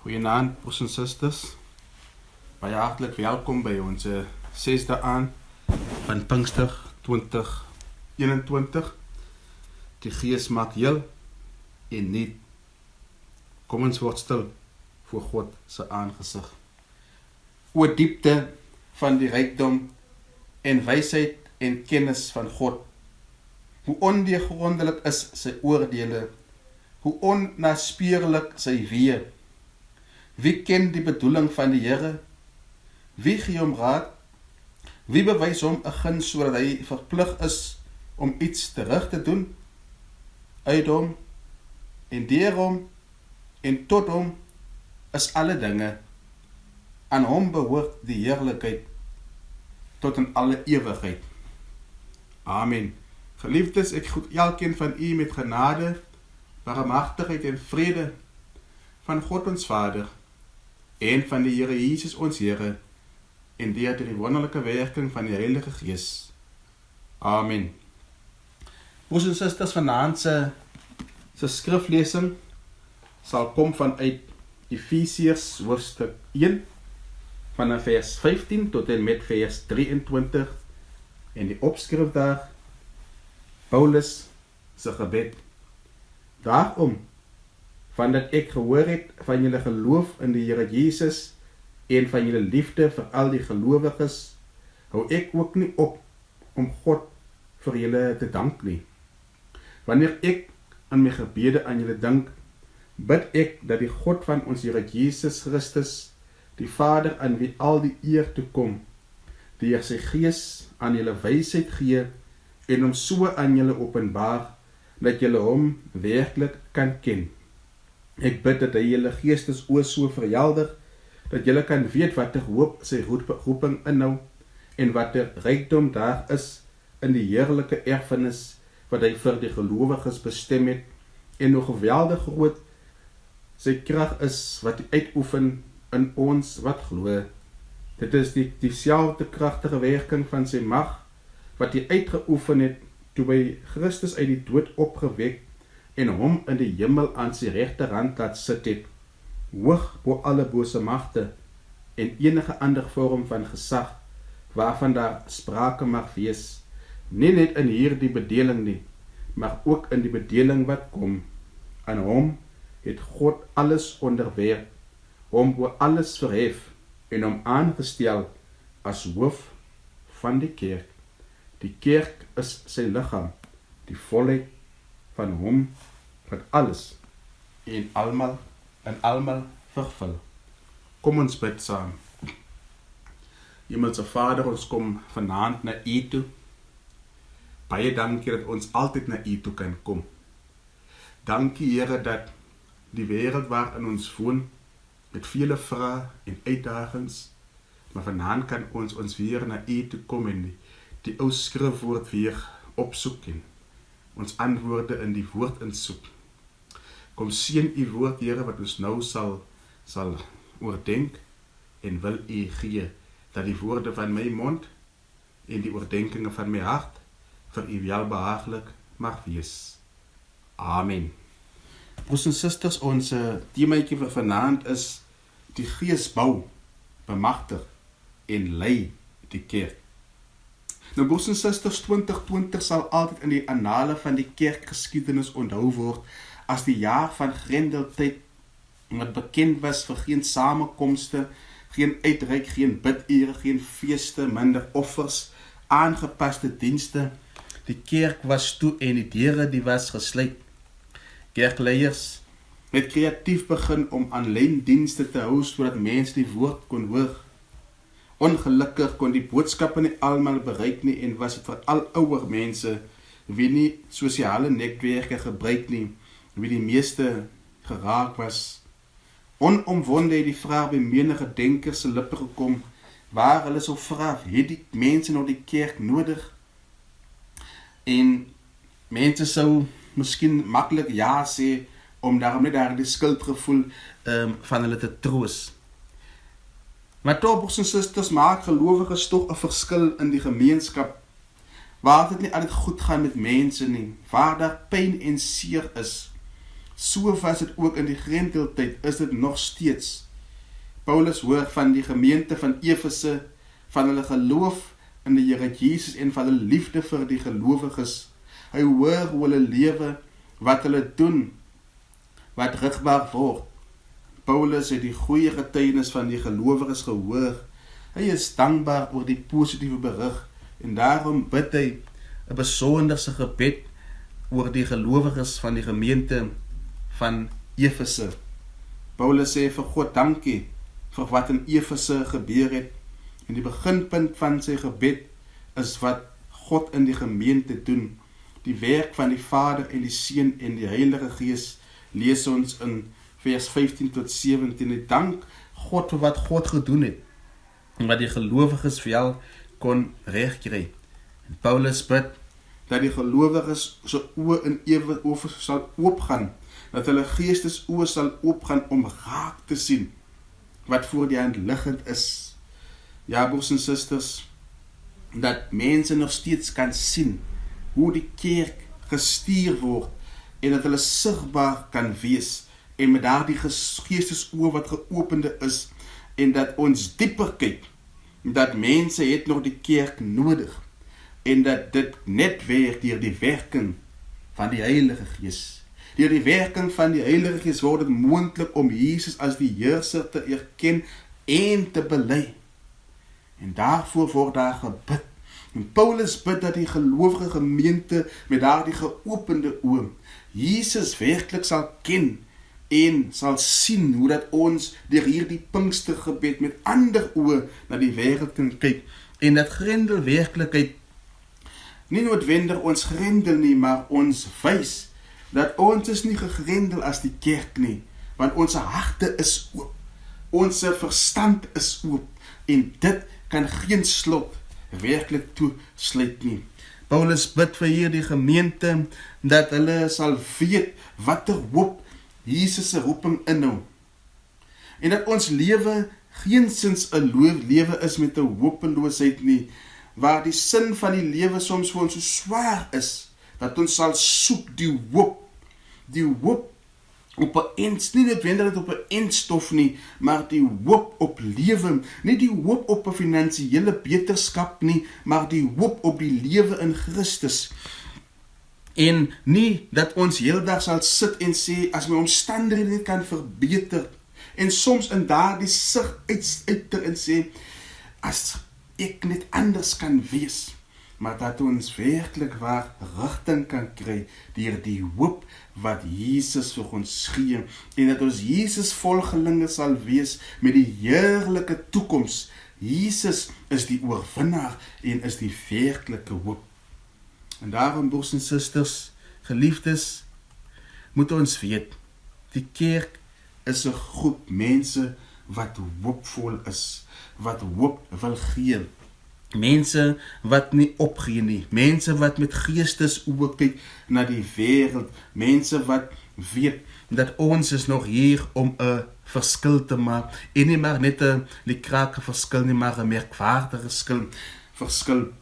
Goeienaand, broers en susters. Baie hartelijk welkom bij onze 6e aan van Pinkster 2021. Die Gees maak heel en niet. Kom ons word stil voor God se aangesig. O diepte van die rykdom en wysheid en kennis van God. Hoe ondeurgrondelik is sy oordele, hoe onnaspeurlik sy weë. Wie ken die bedoeling van die Here? Wie gee hom raad? Wie bewys hom 'n guns sodat hy verplig is om iets terug te doen? Uit hom en deur hom en tot hom is alle dinge. Aan hom behoort die heerlikheid tot in alle ewigheid. Amen. Geliefdes, ek groet elkeen van u met genade, barmhartigheid en vrede van God ons Vader en van die Here Jesus ons Here en deur die wonderlike werking van die Heilige Gees. Amen. Broers en susters, vanaand se skriflesing sal kom vanuit Efesiërs hoofstuk 1 vanaf vers 15 tot en met vers 23 en die opskrif daar Paulus se gebed. Daarom, vandat ek gehoor het van julle geloof in die Here Jesus en van julle liefde vir al die gelowiges, hou ek ook nie op om God vir julle te dank nie. Wanneer ek aan my gebede aan julle dink, bid ek dat die God van ons Here Jesus Christus, die Vader aan wie al die eer toekom, deur sy Gees aan julle wysheid gee en hom so aan julle openbaar, dat julle hom werklik kan ken. Ek bid dat hy julle geestes oë so verhelder, dat julle kan weet watter hoop sy roeping inhou, en watter rykdom daar is in die heerlike erfenis wat hy vir die gelowiges bestem het, en hoe geweldig groot sy krag is wat hy uitoefen in ons wat glo. Dit is dieselfde kragtige werking van sy mag, wat hy uitgeoefen het, toe hy Christus uit die dood opgewek, en hom in die hemel aan sy regterhand laat sit het, hoog bo alle bose magte, en enige ander vorm van gesag, waarvan daar sprake mag wees, nie net in hierdie bedeling nie, maar ook in die bedeling wat kom. Aan hom het God alles onderwerp, hom oor alles verhef, en hom aangestel as hoof van die kerk. Die kerk is sy liggaam, die volheid van hom wat alles en almal vervul. Kom ons bid saam. Hemelse Vader, ons kom vanaand na U toe. Baie dankie dat ons altyd na U toe kan kom. Dankie Here dat die wêreld waarin ons woon met vele vrae en uitdagings, maar vanaand kan ons weer na U toe kom en die ou skrifwoord weer opsoek en ons antwoorde in die woord insoek. Kom seën U woord, Here, wat ons nou sal oordenk en wil U gee, dat die woorde van my mond en die oordenkinge van my hart vir U welbehaaglik mag wees. Amen. Broers en susters, ons themaatjie vir vanaand is die Gees bou, bemagtig en lei die kerk. Nou broers en susters, 2020 sal altyd in die annale van die kerkgeskiedenis onthou word as die jaar van grendeltyd, wat bekend was vir geen samekomste, geen uitreik, geen bidure, geen feeste, minder offers, aangepaste dienste. Die kerk was toe en die deure die was gesluit. Kerkleiers het kreatief begin om aanlyn dienste te hou sodat mense die woord kon hoor. Ongelukkig kon die boodskappe nie almal bereik nie en was dit vir al ouer mense wie nie sosiale netwerke gebruik nie, wie die meeste geraak was. Onomwonde het die vraag by menige denkers se lippe gekom, waar hulle sou vra, het die mense nog die kerk nodig? En mense sou miskien maklik ja sê, om daarom net daar die skuldgevoel van hulle te troos. Maar toch, broers en susters, maak gelowiges toch 'n verskil in die gemeenskap, waar dit nie altyd goed gaan met mense nie, waar daar pyn en seer is, so was dit ook in die Grendeltyd, is dit nog steeds. Paulus hoor van die gemeente van Efese, van hulle geloof in die Here Jesus en van hulle liefde vir die gelowiges. Hy hoor hoe hulle lewe, wat hulle doen, wat rigbaar word. Paulus het die goeie getuienis van die gelowiges gehoor. Hy is dankbaar oor die positiewe berig en daarom bid hy 'n besonderse gebed oor die gelowiges van die gemeente van Efese. Paulus sê vir God dankie vir wat in Efese gebeur het. En die beginpunt van sy gebed is wat God in die gemeente doen. Die werk van die Vader en die Seun en die Heilige Gees lees ons in vers 15 tot 17. En dank God vir wat God gedoen het en wat die gelowiges wel kon regkry. En Paulus bid dat die gelowiges se oë in ewig sal oopgaan, dat hulle geestesoë sal oopgaan om raak te sien wat voor die hand liggend is. Ja, broers en susters, dat mense nog steeds kan sien hoe die kerk gestuur word en dat hulle sigbaar kan wees en met daardie geestesoë wat geopende is en dat ons dieper kyk, dat mense het nog die kerk nodig en dat dit net weer deur die werking van die Heilige Gees. Deur die werking van die Heilige Gees word dit moontlik om Jesus as die heerser te erken en te bely. En daarvoor word daar gebid. En Paulus bid dat die gelowige gemeente met daardie geopende oë Jesus werklik sal ken en sal sien hoe dat ons deur hierdie Pinkstergebed met ander oë na die wêreld kan kyk en dat grendel werklikheid nie noodwendig ons grendel nie, maar ons wys dat ons is nie gegrendel as die kerk nie, want ons harte is oop, ons verstand is oop en dit kan geen slot werklik toesluit nie. Paulus bid vir hierdie gemeente dat hulle sal weet watter hoop Jesus se roeping inhou. En dat ons lewe geensins 'n lewe is met 'n hopeloosheid nie, waar die sin van die lewe soms vir ons so swaar is, dat ons sal soek die hoop op 'n eens, nie noodwendig op 'n eindstof nie, maar die hoop op lewe, nie die hoop op 'n finansiële beterskap nie, maar die hoop op die lewe in Christus. En nie dat ons heeldag sal sit en sê, as my omstandighede kan verbeter, en soms in daardie sig uiter en sê, as ek net anders kan wees, maar dat ons werklik waar rigting kan kry deur die hoop wat Jesus vir ons gee, en dat ons Jesus volgelinge sal wees met die heerlike toekoms. Jesus is die oorwinnaar en is die werklike hoop. En daarom, broers en susters, geliefdes, moet ons weet, die kerk is 'n groep mense wat hoopvol is, wat hoop wil gee. Mense wat nie opgee nie, mense wat met geestesoë kyk na die wêreld, mense wat weet dat ons is nog hier om 'n verskil te maak, en nie maar net 'n lekrake verskil nie, maar 'n merkwaardige verskil,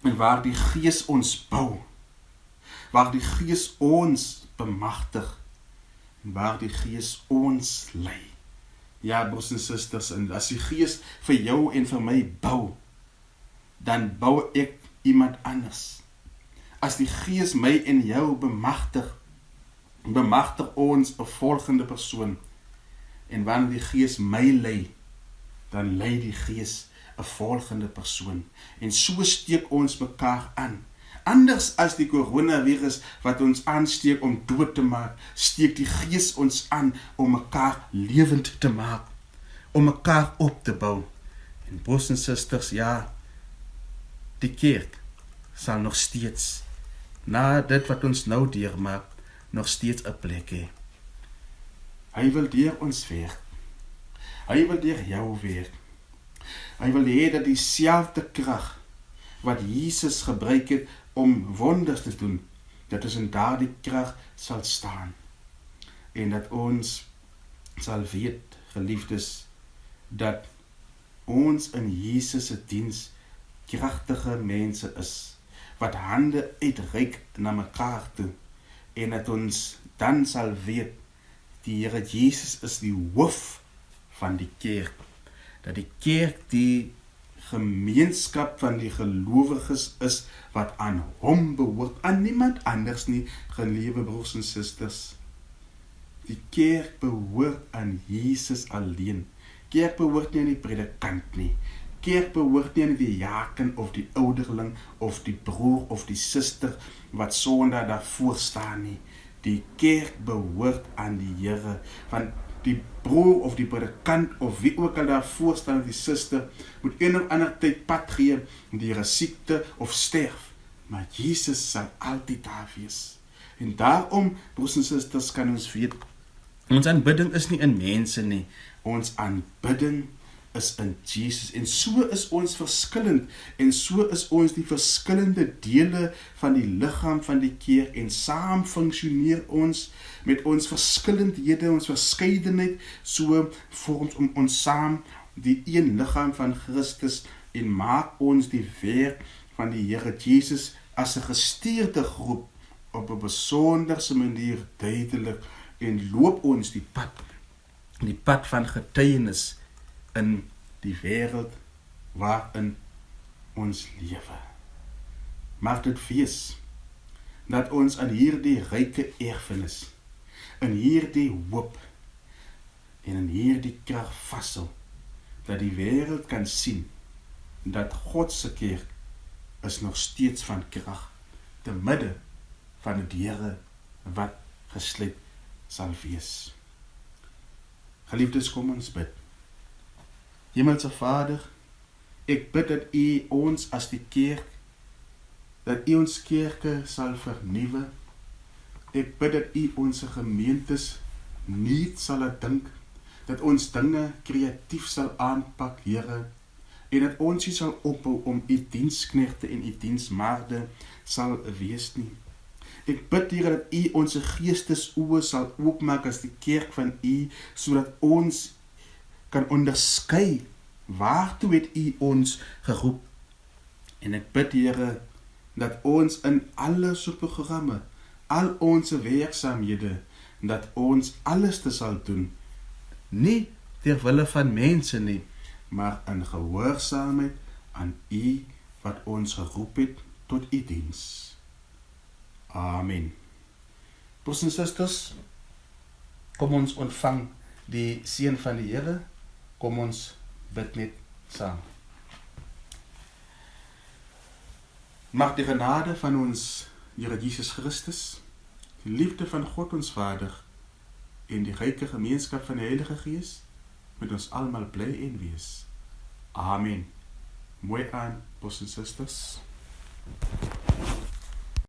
en waar die Gees ons bou, waar die Gees ons bemagtig, en waar die Gees ons lei. Ja, broers en susters, en as die Gees vir jou en vir my bou, dan bou ek iemand anders. As die Gees my en jou bemagtig ons 'n volgende persoon. En wanneer die Gees my lei, dan lei die Gees 'n volgende persoon. En so steek ons mekaar aan. Anders as die coronavirus wat ons aansteek om dood te maak, steek die Gees ons aan om mekaar lewend te maak, om mekaar op te bou. En broers en susters, ja, die kerk sal nog steeds, na dit wat ons nou deurmaak, nog steeds 'n plek hê. Hy wil deur ons werk. Hy wil deur jou werk. Hy wil hê dat dieselfde krag wat Jesus gebruik het om wonders te doen, dat ons in daardie krag sal staan. En dat ons sal weet, geliefdes, dat ons in Jesus se diens kragtige mense is, wat hande uitreik na mekaar toe, en dat ons dan sal weet, die Here Jesus is die hoof van die kerk. Dat die kerk die gemeenskap van die gelowiges is wat aan hom behoort, aan niemand anders nie, geliefde broers en susters. Die kerk behoort aan Jesus alleen. Kerk behoort nie aan die predikant nie. Kerk behoort nie aan die diaken of die ouderling of die broer of die suster wat Sondag daarvoor staan nie. Die kerk behoort aan die Here, want die broer of die predikant of wie ook al daarvoor staan, die suster, moet een of ander tyd pad gee, die siekte of sterf. Maar Jesus sal altyd daar wees. En daarom, broers en susters, kan ons weet, ons aanbidding is nie in mense nie, ons aanbidding is in Jesus. En so is ons verskillend, en so is ons die verskillende dele van die liggaam van die kerk, en saam funksioneer ons met ons verskillendhede, ons verskeidenheid, so vorm ons saam die een liggaam van Christus, en maak ons die werk van die Here Jesus as 'n gestuurde groep op 'n besonderse manier duidelik, en loop ons die pad van getuienis in die wêreld waarin ons lewe. Mag dit wees dat ons aan hierdie ryke erfenis, in hierdie hoop en in hierdie krag vashou, dat die wêreld kan sien dat God se kerk is nog steeds van krag te midde van 'n deure wat gesluit sal wees. Geliefdes, kom ons bid. Hemelse Vader, ek bid dat U ons as die kerk, dat U ons kerke sal vernuwe. Ek bid dat U ons gemeentes nie sal dink, dat ons dinge kreatief sal aanpak, Here, en dat ons nie sal ophou om U diensknegte en U diensmaagde sal wees nie. Ek bid, Here, dat U ons geestesoë sal oopmaak as die kerk van U, sodat ons kan onderskei waartoe het U ons geroep. En ek bid, Here, dat ons in alle soort programme, al ons werksaamhede, dat ons alles te sal doen, nie ter wille van mense nie, maar in gehoorsaamheid aan U wat ons geroep het tot U diens. Amen. Broers en susters, kom ons ontvang die seën van die Here. Kom ons bid net saam. Mag die genade van ons Here Jesus Christus, die liefde van God ons Vader en die ryke gemeenskap van die Heilige Gees met ons almal bly en wees. Amen. Mooi aan, broers en susters.